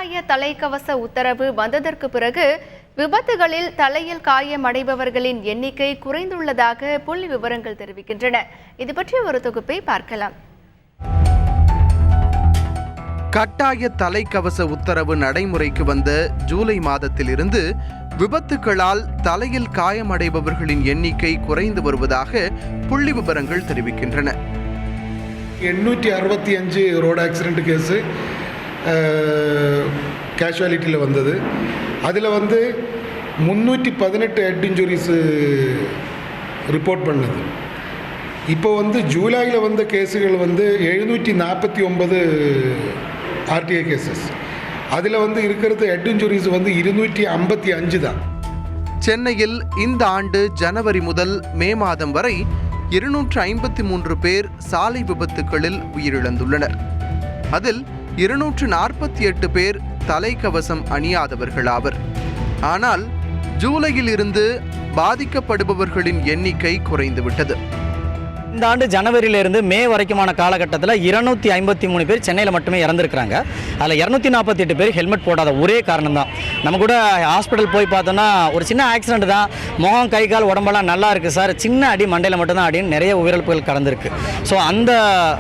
கட்டாய தலைக்கவச உத்தரவு வந்ததற்கு பிறகு விபத்துகளில் தலையில் காயமடைபவர்களின் எண்ணிக்கை குறைந்துள்ளதாக புள்ளி விவரங்கள் தெரிவிக்கின்றன. இது பற்றிய ஒரு தொகுப்பை பார்க்கலாம். கட்டாய தலைக்கவச உத்தரவு நடைமுறைக்கு வந்த ஜூலை மாதத்திலிருந்து விபத்துகளால் தலையில் காயமடைபவர்களின் எண்ணிக்கை குறைந்து வருவதாக புள்ளி விவரங்கள் தெரிவிக்கின்றன. 865 ரோடு ஆக்சிடென்ட் கேஸு கேஷுவாலிட்டியில் வந்தது. அதில் 318 ஹெட் இன்ஜுரிஸு ரிப்போர்ட் பண்ணது. இப்போ ஜூலையில் வந்த கேஸுகள் 749 ஆர்டிஐ கேசஸ். அதில் இருக்கிறது ஹெட் இன்ஜுரிஸ் 255 தான். சென்னையில் இந்த ஆண்டு ஜனவரி முதல் மே மாதம் வரை 253 பேர் சாலை விபத்துகளில் உயிரிழந்துள்ளனர். அதில் 248 பேர் தலைக்கவசம் அணியாதவர்களாவர். ஆனால் ஜூலையில் இருந்து பாதிக்கப்படுபவர்களின் எண்ணிக்கை குறைந்துவிட்டது. இந்த ஆண்டு ஜனவரியிலிருந்து மே வரைக்குமான காலகட்டத்தில் 253 பேர் சென்னையில் மட்டுமே இறந்துருக்கிறாங்க. அதில் 248 பேர் ஹெல்மெட் போடாத ஒரே காரணம் தான். நம்ம கூட ஹாஸ்பிட்டல் போய் பார்த்தோன்னா ஒரு சின்ன ஆக்சிடென்ட் தான், முகம் கை கால் உடம்பெல்லாம் நல்லா இருக்குது சார், சின்ன அடி மண்டையில் மட்டும்தான் அடின்னு நிறைய உயிரிழப்புகள் கடந்திருக்கு. ஸோ அந்த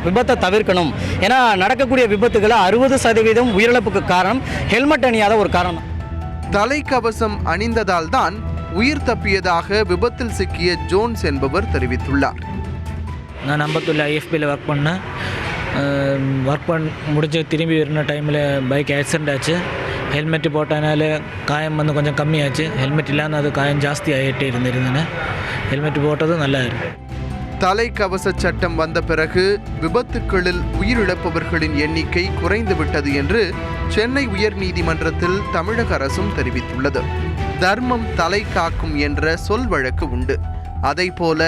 விபத்தை தவிர்க்கணும். ஏன்னா நடக்கக்கூடிய விபத்துகளை 60% உயிரிழப்புக்கு காரணம் ஹெல்மெட் அணியாத ஒரு காரணம். தலைக்கவசம் அணிந்ததால் தான் உயிர் தப்பியதாக விபத்தில் சிக்கிய ஜோன்ஸ் என்பவர் தெரிவித்துள்ளார். நான் அம்பத்தூரில் ஐஎஃபியில் ஒர்க் பண்ணேன். முடிஞ்ச திரும்பி வருன டைமில் பைக் ஆக்சிடென்ட் ஆச்சு. ஹெல்மெட்டு போட்டனால காயம் கொஞ்சம் கம்மியாச்சு. ஹெல்மெட் இல்லாமல் அது காயம் ஜாஸ்தி ஆகிட்டே இருந்திருந்தேன். ஹெல்மெட் போட்டதும் நல்லா இருக்கு. தலைக்கவச சட்டம் வந்த பிறகு விபத்துக்களில் உயிரிழப்பவர்களின் எண்ணிக்கை குறைந்துவிட்டது என்று சென்னை உயர்நீதிமன்றத்தில் தமிழக அரசும் தெரிவித்துள்ளது. தர்மம் தலை காக்கும் என்ற சொல் வழக்கு உண்டு. அதைப்போல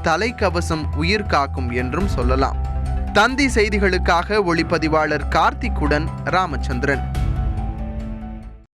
தலைக்கவசம் உயிர் காக்கும் என்றும் சொல்லலாம். தந்தி செய்திகளுக்காக ஒளிப்பதிவாளர் கார்த்திக்குடன் ராமச்சந்திரன்.